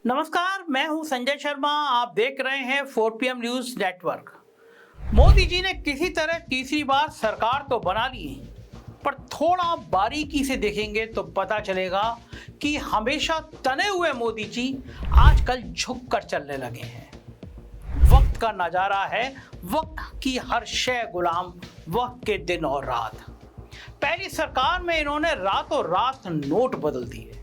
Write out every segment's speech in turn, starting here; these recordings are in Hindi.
नमस्कार, मैं हूं संजय शर्मा। आप देख रहे हैं 4PM news network. Modi ji ने किसी तरह तीसरी बार सरकार तो बना ली, पर थोड़ा बारीकी से देखेंगे तो पता चलेगा कि हमेशा तने हुए मोदी जी आजकल झुककर चलने लगे हैं। वक्त का नजारा है, वक्त की हर शय गुलाम, वक्त के दिन और रात। पहली सरकार में इन्होंने रातों रात नोट बदल दिए,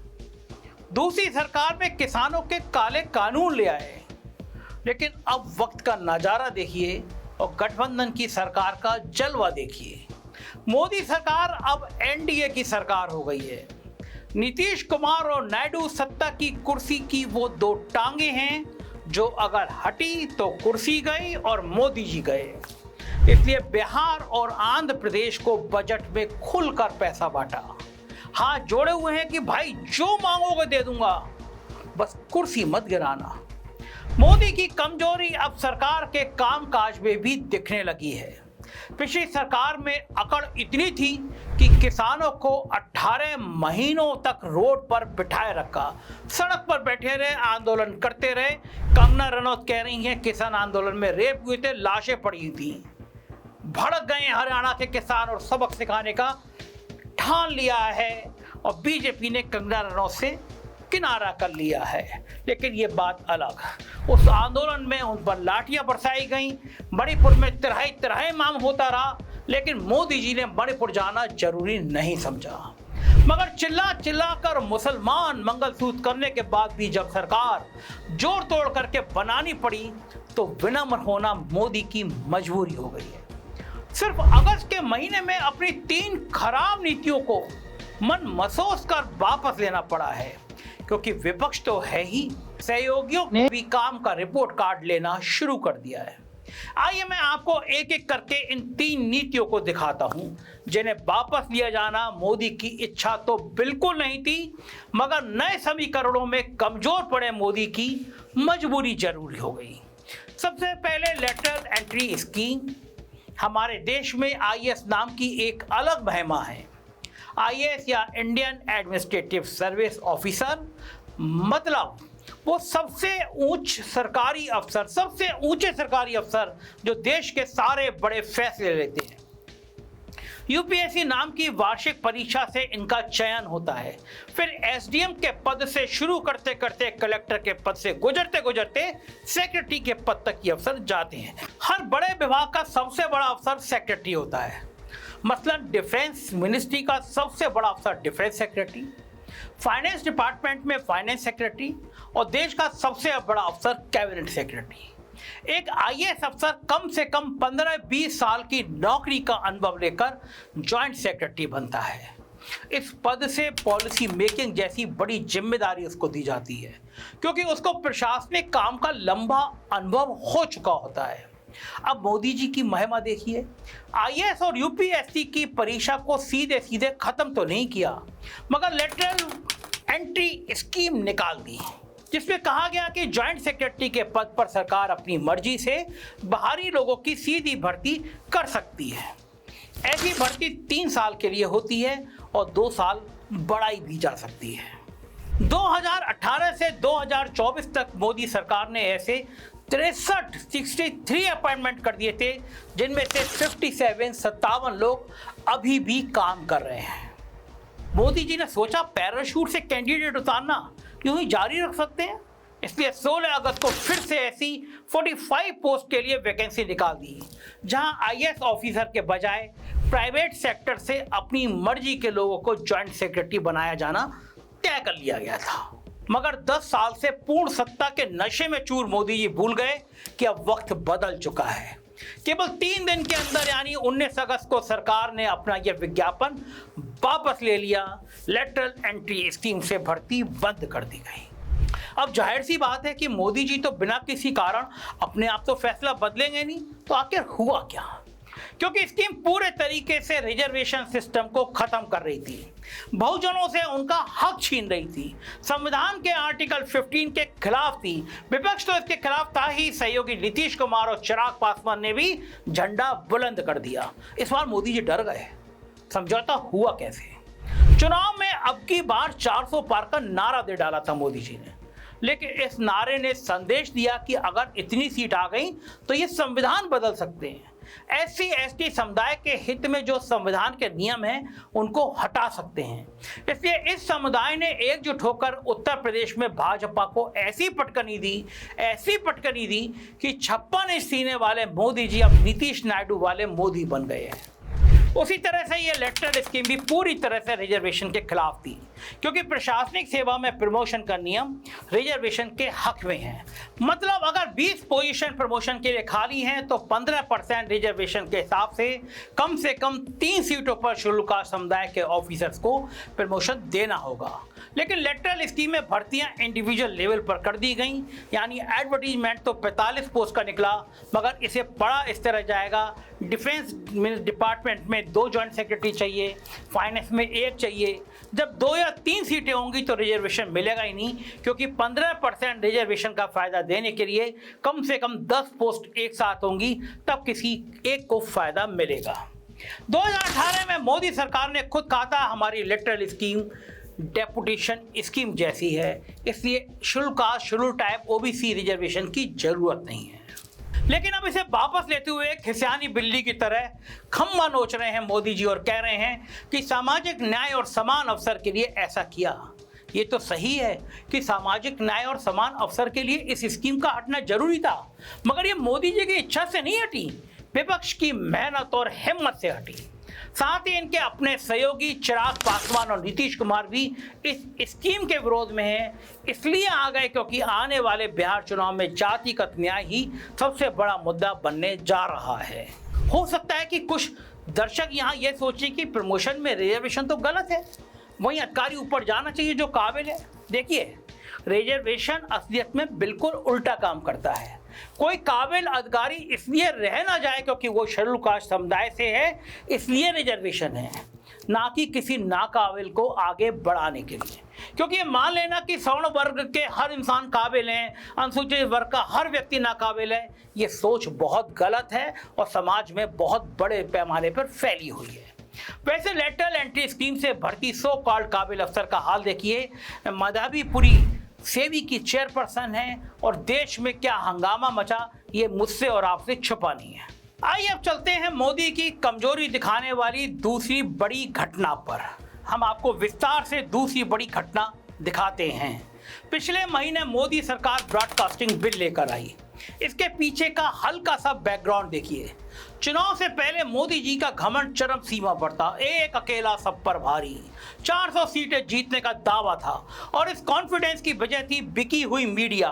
दूसरी सरकार में किसानों के काले कानून ले आए। लेकिन अब वक्त का नजारा देखिए और गठबंधन की सरकार का जलवा देखिए। मोदी सरकार अब एनडीए की सरकार हो गई है। नीतीश कुमार और नायडू सत्ता की कुर्सी की वो दो टांगे हैं जो अगर हटी तो कुर्सी गई और मोदी जी गए। इसलिए बिहार और आंध्र प्रदेश को बजट में खुलकर पैसा बांटा, हाथ जोड़े हुए हैं कि भाई जो मांगोगे दे दूंगा, बस कुर्सी मत गिराना। मोदी की कमजोरी अब सरकार के कामकाज में भी दिखने लगी है। पिछली सरकार में अकड़ इतनी थी कि किसानों को 18 महीनों तक रोड पर बिठाए रखा, सड़क पर बैठे रहे, आंदोलन करते रहे। कंगना रनौत कह रही हैं किसान आंदोलन में रेप हुए थे, लाशें पड़ी थी। भड़क गए हरियाणा के किसान और सबक सिखाने का ठान लिया है और बीजेपी ने कंगना रनौत से किनारा कर लिया है। लेकिन ये बात अलग, उस आंदोलन में उन पर लाठियां बरसाई गई, मणिपुर में तिराही तिराही मांग होता रहा, लेकिन मोदी जी ने मणिपुर जाना जरूरी नहीं समझा। मगर चिल्ला चिल्ला कर मुसलमान मंगलसूत्र करने के बाद भी जब सरकार जोड़ तोड़ करके बनानी पड़ी तो विनम्र होना मोदी की मजबूरी हो गई है। सिर्फ अगस्त के महीने में अपनी 3 खराब नीतियों को मन मसोस कर वापस लेना पड़ा है, क्योंकि विपक्ष तो है ही, सहयोगियों ने भी काम का रिपोर्ट कार्ड लेना शुरू कर दिया है। आइए मैं आपको एक एक करके इन 3 नीतियों को दिखाता हूं, जिन्हें वापस लिया जाना मोदी की इच्छा तो बिल्कुल नहीं थी, मगर नए समीकरणों में कमजोर पड़े मोदी की मजबूरी जरूरी हो गई। सबसे पहले लेटरल एंट्री स्कीम। हमारे देश में आईएएस नाम की एक अलग महिमा है। आईएएस या इंडियन एडमिनिस्ट्रेटिव सर्विस ऑफिसर, मतलब वो सबसे ऊंचे सरकारी अफसर जो देश के सारे बड़े फैसले लेते हैं। यूपीएससी नाम की वार्षिक परीक्षा से इनका चयन होता है, फिर एसडीएम के पद से शुरू करते करते कलेक्टर के पद से गुजरते गुजरते सेक्रेटरी के पद तक ये अफसर जाते हैं। हर बड़े विभाग का सबसे बड़ा अफसर सेक्रेटरी होता है। मसलन डिफेंस मिनिस्ट्री का सबसे बड़ा अफसर डिफेंस सेक्रेटरी, फाइनेंस डिपार्टमेंट में फाइनेंस सेक्रेटरी और देश का सबसे बड़ा अफसर कैबिनेट सेक्रेटरी। एक आईएएस अफसर कम से कम 15-20 साल की नौकरी का अनुभव लेकर जॉइंट सेक्रेटरी बनता है। इस पद से पॉलिसी मेकिंग जैसी बड़ी जिम्मेदारी उसको दी जाती है, क्योंकि उसको प्रशासनिक काम का लंबा अनुभव हो चुका होता है। अब मोदी जी की महिमा देखिए, आईएएस और यूपीएससी की परीक्षा को सीधे सीधे खत्म तो नहीं किया, मगर लेटरल एंट्री स्कीम निकाल दी, जिसमें कहा गया कि जॉइंट सेक्रेटरी के पद पर सरकार अपनी मर्जी से बाहरी लोगों की सीधी भर्ती कर सकती है। ऐसी भर्ती 3 साल के लिए होती है और 2 साल बढ़ाई भी जा सकती है। 2018 से 2024 तक मोदी सरकार ने ऐसे 63 अपॉइंटमेंट कर दिए थे, जिनमें से 57 लोग अभी भी काम कर रहे हैं। मोदी जी ने सोचा पैराशूट से कैंडिडेट उतारना यूं ही जारी रख सकते हैं, इसलिए 16 अगस्त को फिर से ऐसी 45 पोस्ट के लिए वैकेंसी निकाल दी, जहां आईएएस ऑफिसर के बजाय प्राइवेट सेक्टर से अपनी मर्जी के लोगों को जॉइंट सेक्रेटरी बनाया जाना तय कर लिया गया था। मगर 10 साल से पूर्ण सत्ता के नशे में चूर मोदी जी भूल गए कि अब वक्त बदल चुका है। केवल 3 दिन के अंदर यानी 19 अगस्त को सरकार ने अपना यह विज्ञापन वापस ले लिया। लेटरल एंट्री स्कीम से भर्ती बंद कर दी गई। अब जाहिर सी बात है कि मोदी जी तो बिना किसी कारण अपने आप तो फैसला बदलेंगे नहीं, तो आखिर हुआ क्या? क्योंकि स्कीम पूरे तरीके से रिजर्वेशन सिस्टम को खत्म कर रही थी, बहुजनों से उनका हक छीन रही थी, संविधान के आर्टिकल 15 के खिलाफ थी। विपक्ष तो इसके खिलाफ था ही, सहयोगी नीतीश कुमार और चिराग पासवान ने भी झंडा बुलंद कर दिया। इस बार मोदी जी डर गए। समझौता हुआ कैसे? चुनाव में अब की बार 400 पार का नारा दे डाला था मोदी जी ने, लेकिन इस नारे ने संदेश दिया कि अगर इतनी सीट आ गई तो ये संविधान बदल सकते हैं। SC ST समुदाय के हित में जो संविधान के नियम हैं उनको हटा सकते हैं। इसलिए इस समुदाय ने एकजुट होकर उत्तर प्रदेश में भाजपा को ऐसी पटकनी दी कि 56 इंच सीने वाले मोदी जी अब नीतीश नायडू वाले मोदी बन गए हैं। उसी तरह से ये लेटरल स्कीम भी पूरी तरह से रिजर्वेशन के खिलाफ थी, क्योंकि प्रशासनिक सेवा में प्रमोशन का नियम रिजर्वेशन के हक में है। मतलब अगर 20 पोजीशन प्रमोशन के लिए खाली हैं तो 15% रिजर्वेशन के हिसाब से कम 3 सीटों पर शेड्यूल कास्ट समुदाय के ऑफिसर्स को प्रमोशन देना होगा। लेकिन लेटरल स्कीम में भर्तियां इंडिविजुअल लेवल पर कर दी गई, यानी एडवर्टीजमेंट तो 45 पोस्ट का निकला, मगर इसे पढ़ा इस तरह जाएगा। डिफेंस डिपार्टमेंट में 2 जॉइंट सेक्रेटरी चाहिए, फाइनेंस में 1 चाहिए। जब 2 या 3 सीटें होंगी तो रिजर्वेशन मिलेगा ही नहीं, क्योंकि 15% रिजर्वेशन का फायदा देने के लिए कम से कम 10 पोस्ट एक साथ होंगी, तब किसी एक को फायदा मिलेगा। 2018 में मोदी सरकार ने खुद कहा था हमारी लेटरल स्कीम डेपुटेशन स्कीम जैसी है, इसलिए schedule caste schedule type OBC reservation की जरूरत नहीं है। लेकिन अब इसे वापस लेते हुए खिसियानी बिल्ली की तरह खम्मा नोच रहे हैं मोदी जी और कह रहे हैं कि सामाजिक न्याय और समान अवसर के लिए ऐसा किया। ये तो सही है कि सामाजिक न्याय और समान अवसर के लिए इस स्कीम का हटना जरूरी था, मगर ये मोदी जी की इच्छा से नहीं हटी, विपक्ष की मेहनत और हिम्मत से हटी। साथ ही इनके अपने सहयोगी चिराग पासवान और नीतीश कुमार भी इस स्कीम के विरोध में हैं, इसलिए आ गए क्योंकि आने वाले बिहार चुनाव में जातिगत न्याय ही सबसे बड़ा मुद्दा बनने जा रहा है। हो सकता है कि कुछ दर्शक यहाँ ये सोचें कि प्रमोशन में रिजर्वेशन तो गलत है, वहीं अधिकारी ऊपर जाना चाहिए जो काबिल है। देखिए, रिजर्वेशन असलियत में बिल्कुल उल्टा काम करता है। कोई काबिल अधिकारी इसलिए रह ना जाए क्योंकि वो शेड्यूल कास्ट समुदाय से है, इसलिए रिजर्वेशन है, ना कि किसी नाकाबिल को आगे बढ़ाने के लिए। क्योंकि ये मान लेना कि सवर्ण वर्ग के हर इंसान काबिल हैं, अनुसूचित वर्ग का हर व्यक्ति नाकाबिल है, ये सोच बहुत गलत है और समाज में बहुत बड़े पैमाने पर फैली हुई है। वैसे लेटरल एंट्री स्कीम से भर्ती सो कॉल्ड काबिल अफसर का हाल देखिए। मधाबीपुरी सेवी की चेयरपर्सन है और देश में क्या हंगामा मचा ये मुझसे और आपसे छुपा नहीं है। आइए अब चलते हैं मोदी की कमजोरी दिखाने वाली दूसरी बड़ी घटना पर। हम आपको विस्तार से दूसरी बड़ी घटना दिखाते हैं। पिछले महीने मोदी सरकार ब्रॉडकास्टिंग बिल लेकर आई। इसके पीछे का हल्का सा बैकग्राउंड देखिए। चुनाव से पहले मोदी जी का घमंड चरम सीमा पर था, एक अकेला सब पर भारी, 400 सीटें जीतने का दावा था और इस कॉन्फिडेंस की वजह थी बिकी हुई मीडिया।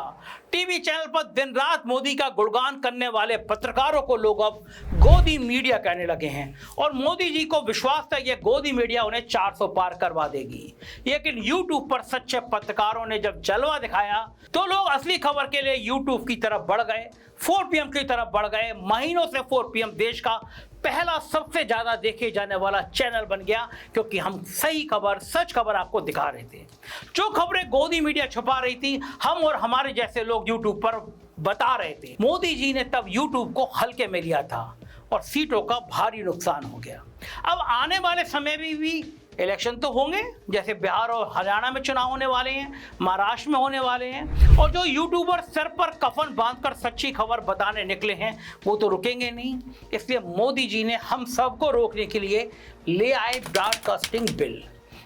टीवी चैनल पर दिन रात मोदी का गुणगान करने वाले पत्रकारों को लोग अब गोदी मीडिया कहने लगे हैं और मोदी जी को विश्वास था ये गोदी मीडिया उन्हें 400 पार करवा देगी। लेकिन यूट्यूब पर सच्चे पत्रकारों ने जब जलवा दिखाया तो लोग असली खबर के लिए यूट्यूब की तरफ बढ़ गए, 4PM की तरफ बढ़ गए। महीनों से 4PM देश का पहला सबसे ज्यादा देखे जाने वाला चैनल बन गया, क्योंकि हम सही खबर, सच खबर आपको दिखा रहे थे। जो खबरें गोदी मीडिया छुपा रही थी, हम और हमारे जैसे लोग यूट्यूब पर बता रहे थे। मोदी जी ने तब यूट्यूब को हल्के में लिया था और सीटों का भारी नुकसान हो गया। अब आने वाले समय में भी इलेक्शन तो होंगे, जैसे बिहार और हरियाणा में चुनाव होने वाले हैं, महाराष्ट्र में होने वाले हैं, और जो यूट्यूबर सर पर कफन बांधकर सच्ची खबर बताने निकले हैं वो तो रुकेंगे नहीं। इसलिए मोदी जी ने हम सबको रोकने के लिए ले आए ब्रॉडकास्टिंग बिल।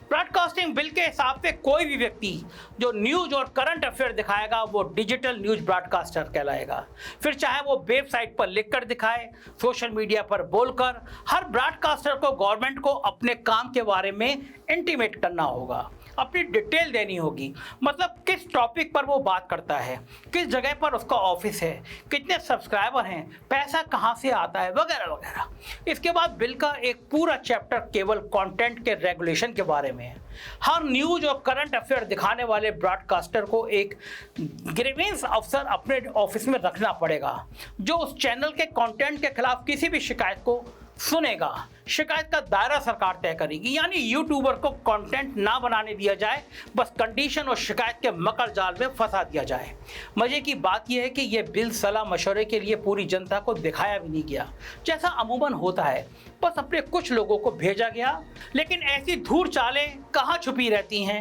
ब्रॉडकास्टिंग बिल के हिसाब से कोई भी व्यक्ति जो न्यूज और करंट अफेयर दिखाएगा वो डिजिटल न्यूज ब्रॉडकास्टर कहलाएगा। फिर चाहे वो वेबसाइट पर लिखकर दिखाए, सोशल मीडिया पर बोलकर, हर ब्रॉडकास्टर को गवर्नमेंट को अपने काम के बारे में इंटीमेट करना होगा, अपनी डिटेल देनी होगी। मतलब किस टॉपिक पर वो बात करता है, किस जगह पर उसका ऑफिस है, कितने सब्सक्राइबर हैं, पैसा कहाँ से आता है, वगैरह वगैरह। इसके बाद बिल का एक पूरा चैप्टर केवल कंटेंट के रेगुलेशन के बारे में है। हर न्यूज और करंट अफेयर दिखाने वाले ब्रॉडकास्टर को एक ग्रीवेंस अफसर अपने ऑफिस में रखना पड़ेगा, जो उस चैनल के कंटेंट के खिलाफ किसी भी शिकायत को सुनेगा, शिकायत का दायरा सरकार तय करेगी, यानी यूट्यूबर को कंटेंट ना बनाने दिया जाए, बस कंडीशन और शिकायत के मकर जाल में फंसा दिया जाए। मजे की बात यह है कि यह बिल सलाह मशवरे के लिए पूरी जनता को दिखाया भी नहीं गया, जैसा अमूमन होता है, बस अपने कुछ लोगों को भेजा गया। लेकिन ऐसी धूर चालें कहाँ छुपी रहती हैं।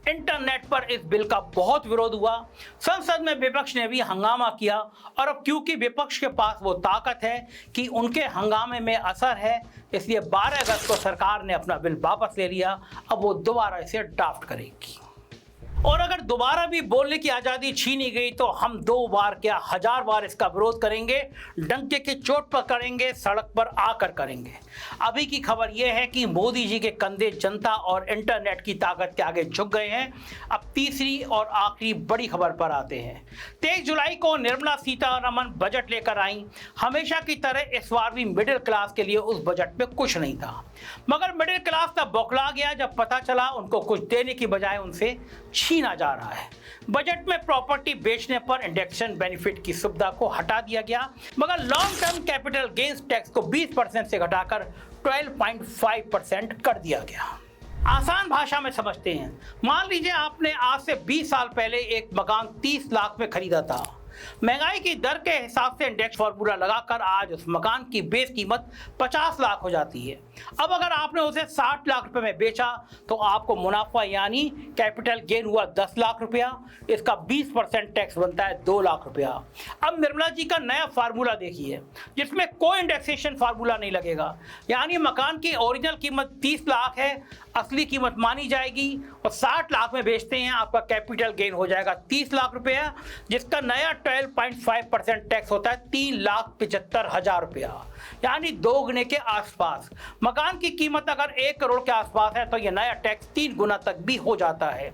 इंटरनेट पर इस बिल का बहुत विरोध हुआ, संसद में विपक्ष ने भी हंगामा किया, और अब क्योंकि विपक्ष के पास वो ताकत है कि उनके हंगामे में असर है, इसलिए 12 अगस्त को सरकार ने अपना बिल वापस ले लिया। अब वो दोबारा इसे ड्राफ्ट करेगी, और अगर दोबारा भी बोलने की आज़ादी छीनी गई तो हम 2 बार क्या 1000 बार इसका विरोध करेंगे, डंके की चोट पर करेंगे, सड़क पर आकर करेंगे। अभी की खबर यह है कि मोदी जी के कंधे जनता और इंटरनेट की ताकत के आगे झुक गए हैं। अब तीसरी और आखिरी बड़ी खबर पर आते हैं। 23 जुलाई को निर्मला सीतारमण बजट लेकर आई। हमेशा की तरह इस बार भी मिडिल क्लास के लिए उस बजट में कुछ नहीं था, मगर मिडिल क्लास तब बौखला गया जब पता चला उनको कुछ देने की बजाय उनसे छीना जा रहा है। बजट में प्रॉपर्टी बेचने पर इंडेक्सेशन बेनिफिट की सुविधा को हटा दिया गया, मगर long term capital gains tax को 20% से घटाकर 12.5% कर दिया गया। आसान भाषा में समझते हैं, मान लीजिए आपने आज से 20 साल पहले एक मकान 30 लाख में खरीदा था। महंगाई की दर के हिसाब से इंडेक्स फार्मूला लगाकर आज उस मकान की बेस कीमत 50 लाख हो जाती है। अब अगर आपने उसे 60 लाख रुपए में बेचा तो आपको मुनाफा यानी कैपिटल गेन हुआ 10 लाख रुपया। इसका 20% टैक्स बनता है 2 लाख रुपया। अब निर्मला जी का नया फार्मूला देखिए, जिसमें कोई इंडेक्सेशन फार्मूला नहीं लगेगा, यानी मकान की ओरिजिनल कीमत 30 लाख है, असली कीमत मानी जाएगी और 60 लाख में बेचते हैं, आपका कैपिटल गेन हो जाएगा 30 लाख रुपया, जिसका नया 12.5% टैक्स होता है 3,75,000 रुपया, यानी 2 गुने के आसपास। मकान की कीमत अगर 1 करोड़ के आसपास है तो यह नया टैक्स 3 गुना तक भी हो जाता है।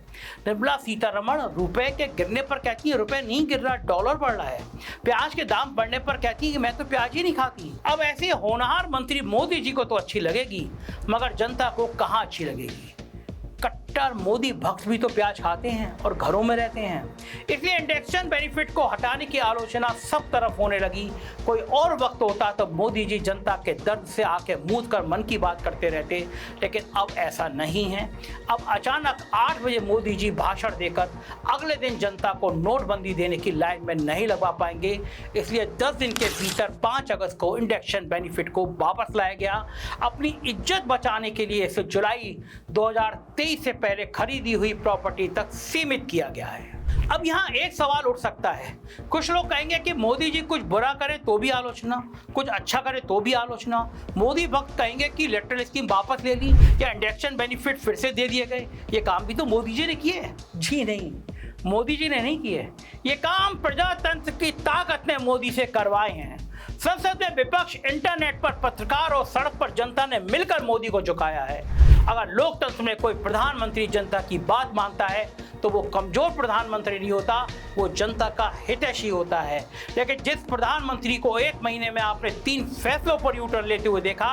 निर्मला सीतारमण रुपए के गिरने पर कहती है रुपए नहीं गिर रहा, डॉलर बढ़ रहा है। प्याज के दाम बढ़ने पर कहती है कि मैं तो प्याज ही नहीं खाती। अब ऐसे होनहार मंत्री मोदी जी को तो अच्छी लगेगी, मगर जनता को कहाँ अच्छी लगेगी। कट्टर मोदी भक्त भी तो प्याज खाते हैं और घरों में रहते हैं, इसलिए इंडेक्सेशन बेनिफिट को हटाने की आलोचना सब तरफ होने लगी। कोई और वक्त होता तो मोदी जी जनता के दर्द से आके मूंद कर मन की बात करते रहते, लेकिन अब ऐसा नहीं है। अब अचानक 8 बजे मोदी जी भाषण देकर अगले दिन जनता को नोटबंदी देने की लाइन में नहीं लगवा पाएंगे, इसलिए 10 दिन के भीतर 5 अगस्त को इंडेक्सेशन बेनिफिट को वापस लाया गया। अपनी इज्जत बचाने के लिए इसे जुलाई 2023 से पहले खरीदी हुई प्रॉपर्टी तक सीमित किया गया है। अब यहाँ एक सवाल उठ सकता है, कुछ लोग कहेंगे कि मोदी जी कुछ बुरा करे तो भी आलोचना, कुछ अच्छा करे तो भी आलोचना। मोदी भक्त कहेंगे कि इलेक्ट्रल स्कीम वापस ले ली या इंडेक्सेशन बेनिफिट फिर से दे दिए गए, ये काम भी तो मोदी जी ने किए। जी नहीं, मोदी जी ने नहीं किए, ये काम प्रजातंत्र की ताकत ने मोदी से करवाए हैं। संसद में विपक्ष, इंटरनेट पर पत्रकार और सड़क पर जनता ने मिलकर मोदी को झुकाया है। अगर लोकतंत्र में कोई प्रधानमंत्री जनता की बात मानता है तो वो कमजोर प्रधानमंत्री नहीं होता, वो जनता का हितैषी होता है। लेकिन जिस प्रधानमंत्री को 1 महीने में आपने 3 फैसलों पर यूटर्न लेते हुए देखा,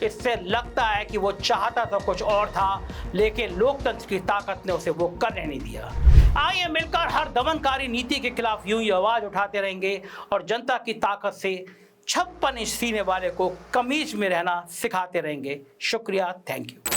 इससे लगता है कि वो चाहता तो कुछ और था, लेकिन लोकतंत्र की ताकत ने उसे वो करने नहीं दिया। आइए मिलकर हर दमनकारी नीति के खिलाफ यूं ही आवाज उठाते रहेंगे और जनता की ताकत से 56 इंच सीने वाले को कमीज में रहना सिखाते रहेंगे। शुक्रिया, थैंक यू।